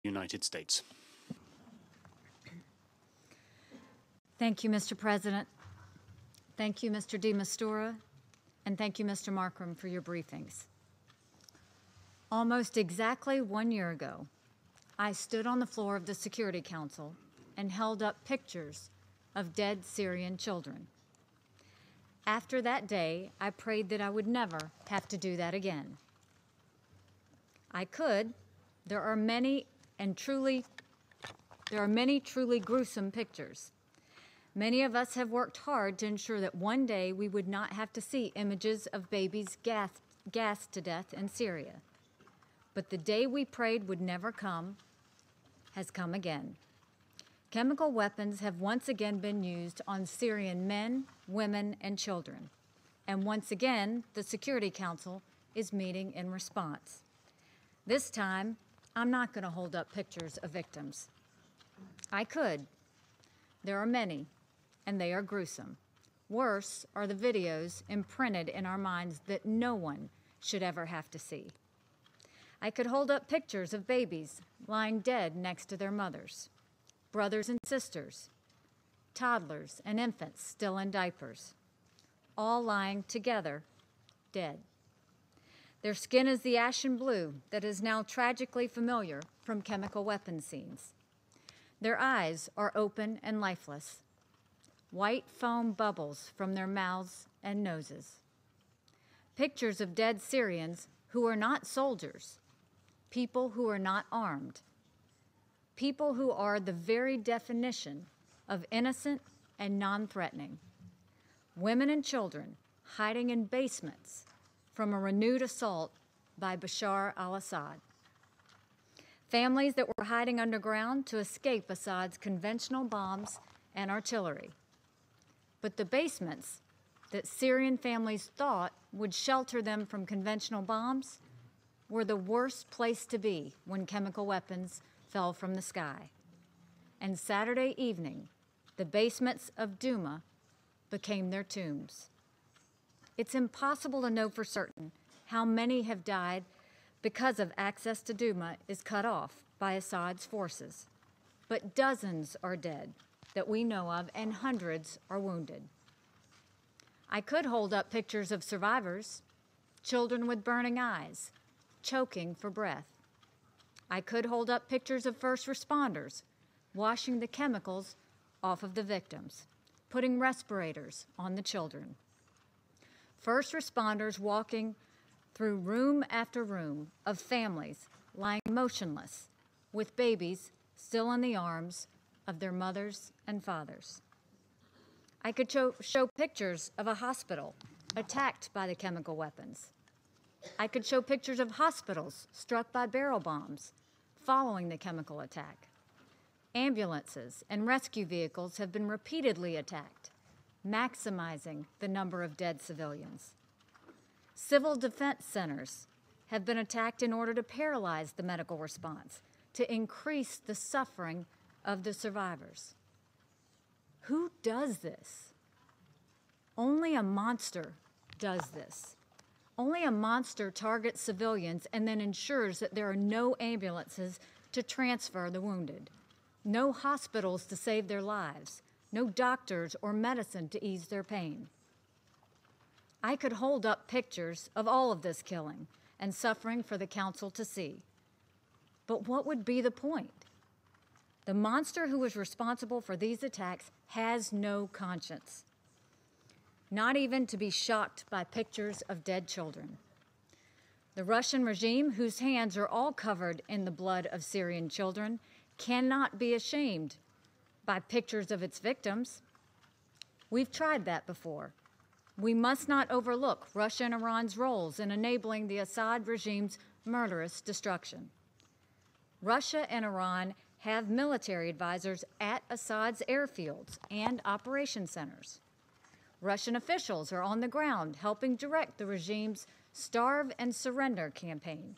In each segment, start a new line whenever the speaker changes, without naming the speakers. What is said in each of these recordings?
United States.
Thank you, Mr. President. Thank you, Mr. de Mistura, and thank you, Mr. Markram, for your briefings. Almost exactly 1 year ago, I stood on the floor of the Security Council and held up pictures of dead Syrian children. After that day, I prayed that I would never have to do that again. I could. There are many truly gruesome pictures. Many of us have worked hard to ensure that one day we would not have to see images of babies gassed to death in Syria. But the day we prayed would never come has come again. Chemical weapons have once again been used on Syrian men, women, and children. And once again, the Security Council is meeting in response. This time, I'm not going to hold up pictures of victims. I could. There are many, and they are gruesome. Worse are the videos imprinted in our minds that no one should ever have to see. I could hold up pictures of babies lying dead next to their mothers, brothers and sisters, toddlers and infants still in diapers, all lying together, dead. Their skin is the ashen blue that is now tragically familiar from chemical weapon scenes. Their eyes are open and lifeless. White foam bubbles from their mouths and noses. Pictures of dead Syrians who are not soldiers, people who are not armed, people who are the very definition of innocent and non-threatening, women and children hiding in basements from a renewed assault by Bashar al-Assad. Families that were hiding underground to escape Assad's conventional bombs and artillery. But the basements that Syrian families thought would shelter them from conventional bombs were the worst place to be when chemical weapons fell from the sky. And Saturday evening, the basements of Douma became their tombs. It's impossible to know for certain how many have died because of access to Douma is cut off by Assad's forces. But dozens are dead that we know of, and hundreds are wounded. I could hold up pictures of survivors, children with burning eyes, choking for breath. I could hold up pictures of first responders washing the chemicals off of the victims, putting respirators on the children. First responders walking through room after room of families lying motionless with babies still in the arms of their mothers and fathers. I could show pictures of a hospital attacked by the chemical weapons. I could show pictures of hospitals struck by barrel bombs following the chemical attack. Ambulances and rescue vehicles have been repeatedly attacked, maximizing the number of dead civilians. Civil defense centers have been attacked in order to paralyze the medical response, to increase the suffering of the survivors. Who does this? Only a monster does this. Only a monster targets civilians and then ensures that there are no ambulances to transfer the wounded, no hospitals to save their lives, no doctors or medicine to ease their pain. I could hold up pictures of all of this killing and suffering for the council to see. But what would be the point? The monster who was responsible for these attacks has no conscience, not even to be shocked by pictures of dead children. The Russian regime, whose hands are all covered in the blood of Syrian children, cannot be ashamed by pictures of its victims. We've tried that before. We must not overlook Russia and Iran's roles in enabling the Assad regime's murderous destruction. Russia and Iran have military advisors at Assad's airfields and operation centers. Russian officials are on the ground helping direct the regime's Starve and Surrender campaign,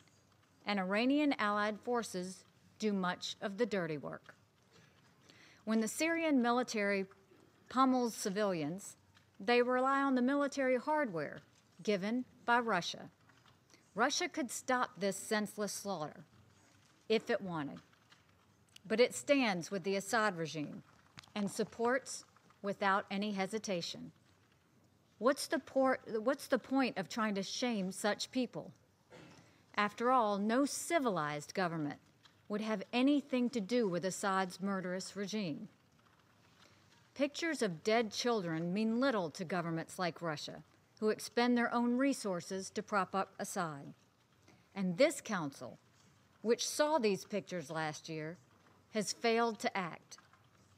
and Iranian allied forces do much of the dirty work. When the Syrian military pummels civilians, they rely on the military hardware given by Russia. Russia could stop this senseless slaughter if it wanted. but it stands with the Assad regime and supports without any hesitation. What's the point of trying to shame such people? After all, no civilized government would have anything to do with Assad's murderous regime. Pictures of dead children mean little to governments like Russia, who expend their own resources to prop up Assad. And this council, which saw these pictures last year, has failed to act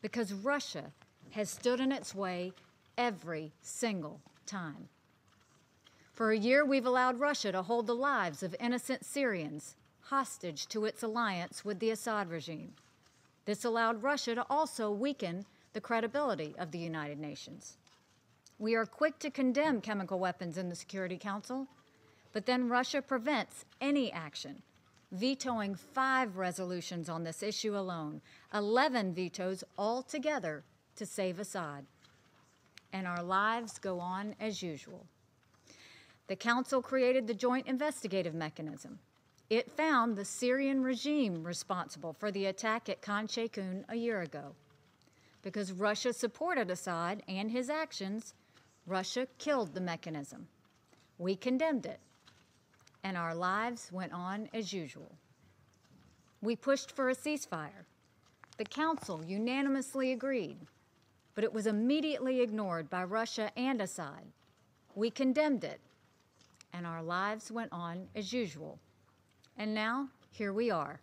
because Russia has stood in its way every single time. For a year, we've allowed Russia to hold the lives of innocent Syrians hostage to its alliance with the Assad regime. This allowed Russia to also weaken the credibility of the United Nations. We are quick to condemn chemical weapons in the Security Council, but then Russia prevents any action, vetoing 5 resolutions on this issue alone, 11 vetoes altogether to save Assad. And our lives go on as usual. The Council created the Joint Investigative Mechanism. It found the Syrian regime responsible for the attack at Khan Sheikhoun a year ago. Because Russia supported Assad and his actions, Russia killed the mechanism. We condemned it, and our lives went on as usual. We pushed for a ceasefire. The Council unanimously agreed, but it was immediately ignored by Russia and Assad. We condemned it, and our lives went on as usual. And now, here we are,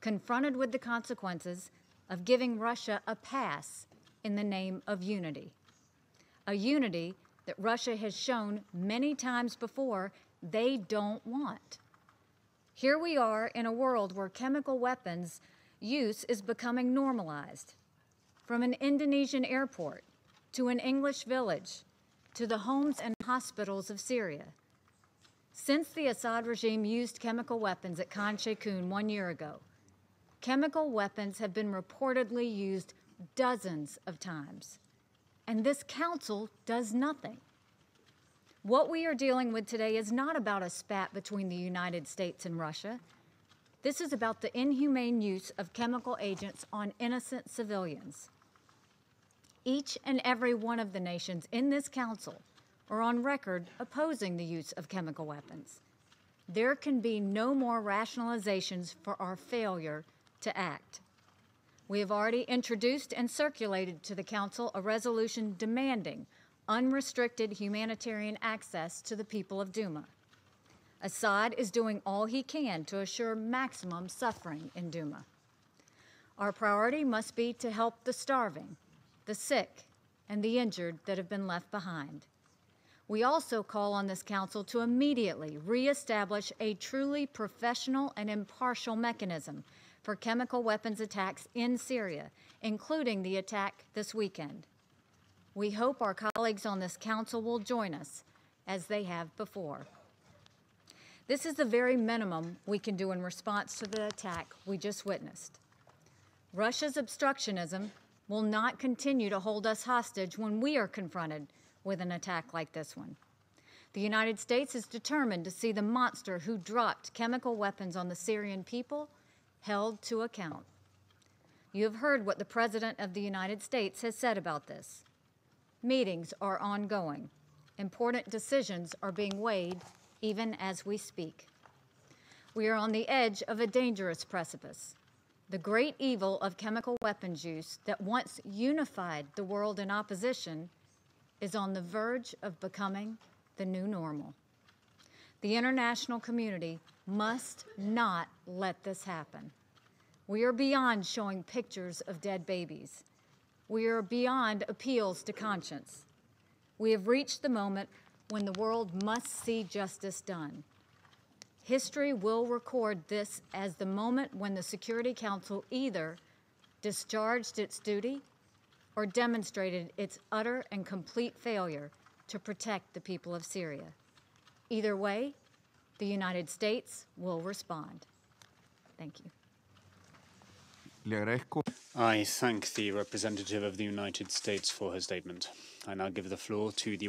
confronted with the consequences of giving Russia a pass in the name of unity. A unity that Russia has shown many times before they don't want. Here we are in a world where chemical weapons use is becoming normalized. From an Indonesian airport to an English village to the homes and hospitals of Syria. Since the Assad regime used chemical weapons at Khan Sheikhoun 1 year ago, chemical weapons have been reportedly used dozens of times, and this council does nothing. What we are dealing with today is not about a spat between the United States and Russia. This is about the inhumane use of chemical agents on innocent civilians. Each and every one of the nations in this council are on record opposing the use of chemical weapons. There can be no more rationalizations for our failure to act. We have already introduced and circulated to the Council a resolution demanding unrestricted humanitarian access to the people of Douma. Assad is doing all he can to assure maximum suffering in Douma. Our priority must be to help the starving, the sick, and the injured that have been left behind. We also call on this council to immediately reestablish a truly professional and impartial mechanism for chemical weapons attacks in Syria, including the attack this weekend. We hope our colleagues on this council will join us, as they have before. This is the very minimum we can do in response to the attack we just witnessed. Russia's obstructionism will not continue to hold us hostage when we are confronted with an attack like this one. The United States is determined to see the monster who dropped chemical weapons on the Syrian people held to account. You have heard what the President of the United States has said about this. Meetings are ongoing. Important decisions are being weighed even as we speak. We are on the edge of a dangerous precipice. The great evil of chemical weapons use that once unified the world in opposition is on the verge of becoming the new normal. The international community must not let this happen. We are beyond showing pictures of dead babies. We are beyond appeals to conscience. We have reached the moment when the world must see justice done. History will record this as the moment when the Security Council either discharged its duty or demonstrated its utter and complete failure to protect the people of Syria. Either way, the United States will respond. Thank you.
I thank the representative of the United States for her statement. I now give the floor to the